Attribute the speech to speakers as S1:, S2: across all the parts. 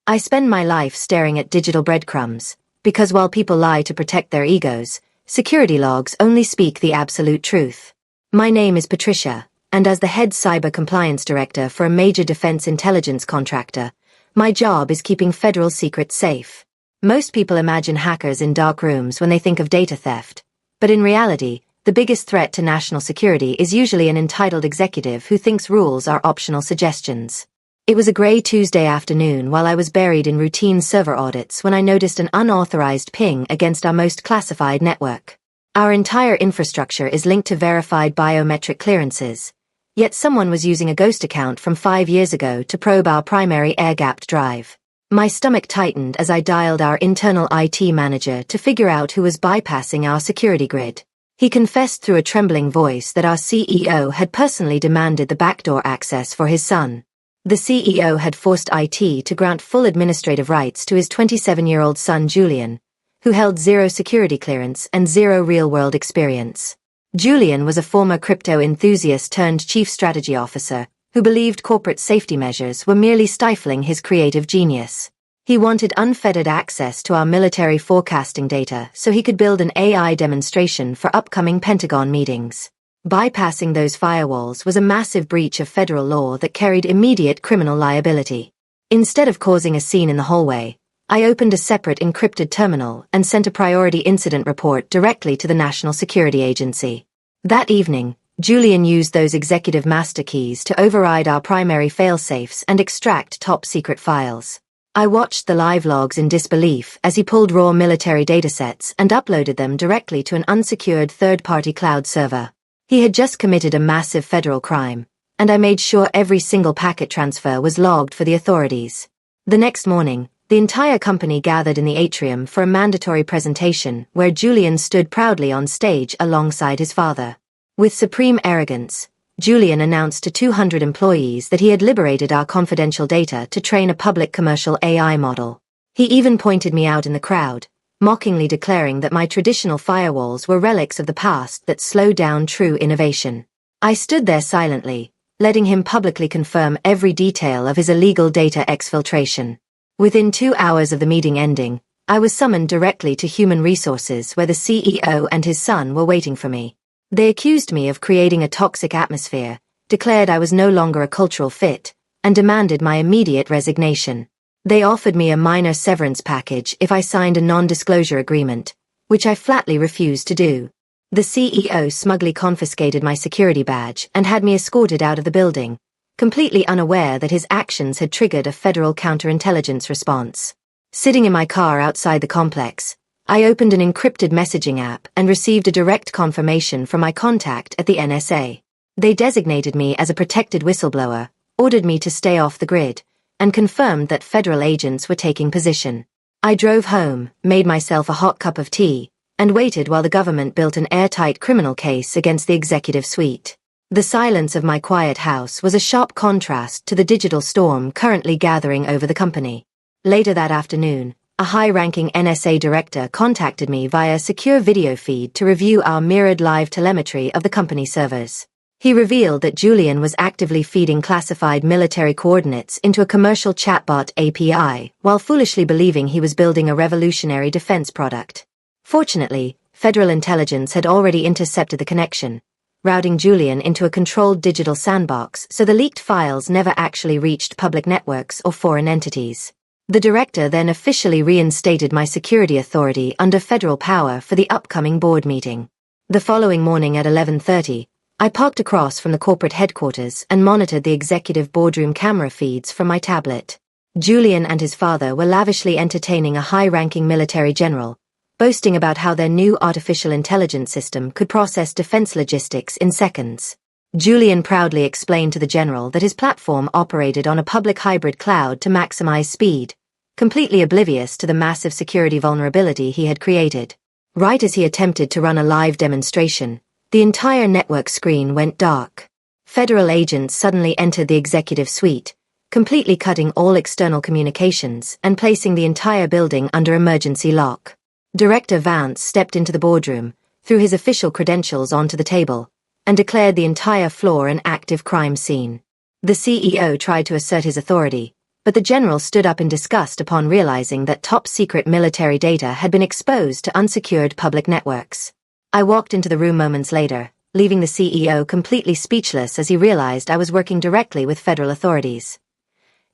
S1: I spend my life staring at digital breadcrumbs, because while people lie to protect their egos, security logs only speak the absolute truth. My name is Patricia, and as the head cyber compliance director for a major defense intelligence contractor, my job is keeping federal secrets safe. Most people imagine hackers in dark rooms when they think of data theft, but in reality, the biggest threat to national security is usually an entitled executive who thinks rules are optional suggestions. It was a grey Tuesday afternoon while I was buried in routine server audits when I noticed an unauthorized ping against our most classified network. Our entire infrastructure is linked to verified biometric clearances, yet someone was using a ghost account from 5 years ago to probe our primary air-gapped drive. My stomach tightened as I dialed our internal IT manager to figure out who was bypassing our security grid. He confessed through a trembling voice that our CEO had personally demanded the backdoor access for his son. The CEO had forced IT to grant full administrative rights to his 27-year-old son Julian, who held 0 security clearance and 0 real-world experience. Julian was a former crypto enthusiast turned chief strategy officer, who believed corporate safety measures were merely stifling his creative genius. He wanted unfettered access to our military forecasting data so he could build an AI demonstration for upcoming Pentagon meetings. Bypassing those firewalls was a massive breach of federal law that carried immediate criminal liability. Instead of causing a scene in the hallway, I opened a separate encrypted terminal and sent a priority incident report directly to the National Security Agency. That evening, Julian used those executive master keys to override our primary failsafes and extract top-secret files. I watched the live logs in disbelief as he pulled raw military datasets and uploaded them directly to an unsecured third-party cloud server. He had just committed a massive federal crime, and I made sure every single packet transfer was logged for the authorities. The next morning, the entire company gathered in the atrium for a mandatory presentation where Julian stood proudly on stage alongside his father. With supreme arrogance, Julian announced to 200 employees that he had liberated our confidential data to train a public commercial AI model. He even pointed me out in the crowd, mockingly declaring that my traditional firewalls were relics of the past that slow down true innovation. I stood there silently, letting him publicly confirm every detail of his illegal data exfiltration. Within 2 hours of the meeting ending, I was summoned directly to Human Resources where the CEO and his son were waiting for me. They accused me of creating a toxic atmosphere, declared I was no longer a cultural fit, and demanded my immediate resignation. They offered me a minor severance package if I signed a non-disclosure agreement, which I flatly refused to do. The CEO smugly confiscated my security badge and had me escorted out of the building, completely unaware that his actions had triggered a federal counterintelligence response. Sitting in my car outside the complex, I opened an encrypted messaging app and received a direct confirmation from my contact at the NSA. They designated me as a protected whistleblower, ordered me to stay off the grid, and confirmed that federal agents were taking position. I drove home, made myself a hot cup of tea, and waited while the government built an airtight criminal case against the executive suite. The silence of my quiet house was a sharp contrast to the digital storm currently gathering over the company. Later that afternoon, a high-ranking NSA director contacted me via a secure video feed to review our mirrored live telemetry of the company servers. He revealed that Julian was actively feeding classified military coordinates into a commercial chatbot API, while foolishly believing he was building a revolutionary defense product. Fortunately, federal intelligence had already intercepted the connection, routing Julian into a controlled digital sandbox so the leaked files never actually reached public networks or foreign entities. The director then officially reinstated my security authority under federal power for the upcoming board meeting. The following morning at 11:30, I parked across from the corporate headquarters and monitored the executive boardroom camera feeds from my tablet. Julian and his father were lavishly entertaining a high-ranking military general, boasting about how their new artificial intelligence system could process defense logistics in seconds. Julian proudly explained to the general that his platform operated on a public hybrid cloud to maximize speed, completely oblivious to the massive security vulnerability he had created. Right as he attempted to run a live demonstration, the entire network screen went dark. Federal agents suddenly entered the executive suite, completely cutting all external communications and placing the entire building under emergency lock. Director Vance stepped into the boardroom, threw his official credentials onto the table, and declared the entire floor an active crime scene. The CEO tried to assert his authority, but the general stood up in disgust upon realizing that top-secret military data had been exposed to unsecured public networks. I walked into the room moments later, leaving the CEO completely speechless as he realized I was working directly with federal authorities.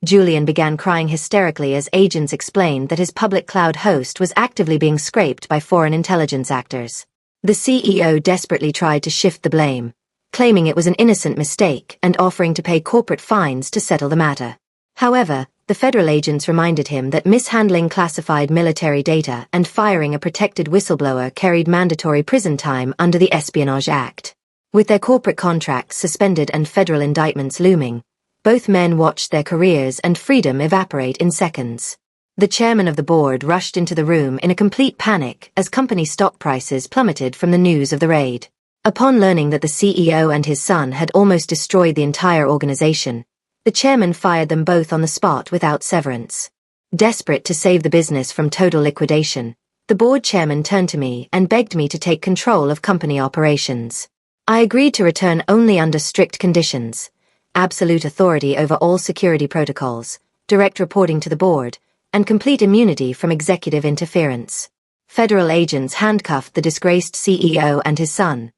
S1: Julian began crying hysterically as agents explained that his public cloud host was actively being scraped by foreign intelligence actors. The CEO desperately tried to shift the blame, claiming it was an innocent mistake and offering to pay corporate fines to settle the matter. However, the federal agents reminded him that mishandling classified military data and firing a protected whistleblower carried mandatory prison time under the Espionage Act. With their corporate contracts suspended and federal indictments looming, both men watched their careers and freedom evaporate in seconds. The chairman of the board rushed into the room in a complete panic as company stock prices plummeted from the news of the raid. Upon learning that the CEO and his son had almost destroyed the entire organization, the chairman fired them both on the spot without severance. Desperate to save the business from total liquidation, the board chairman turned to me and begged me to take control of company operations. I agreed to return only under strict conditions: absolute authority over all security protocols, direct reporting to the board, and complete immunity from executive interference. Federal agents handcuffed the disgraced CEO and his son,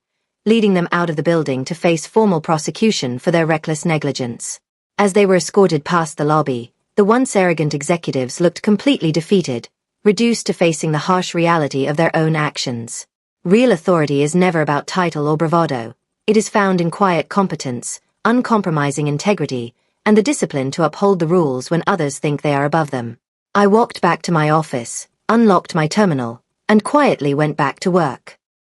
S1: leading them out of the building to face formal prosecution for their reckless negligence. As they were escorted past the lobby, the once arrogant executives looked completely defeated, reduced to facing the harsh reality of their own actions. Real authority is never about title or bravado. It is found in quiet competence, uncompromising integrity, and the discipline to uphold the rules when others think they are above them. I walked back to my office, unlocked my terminal, and quietly went back to work.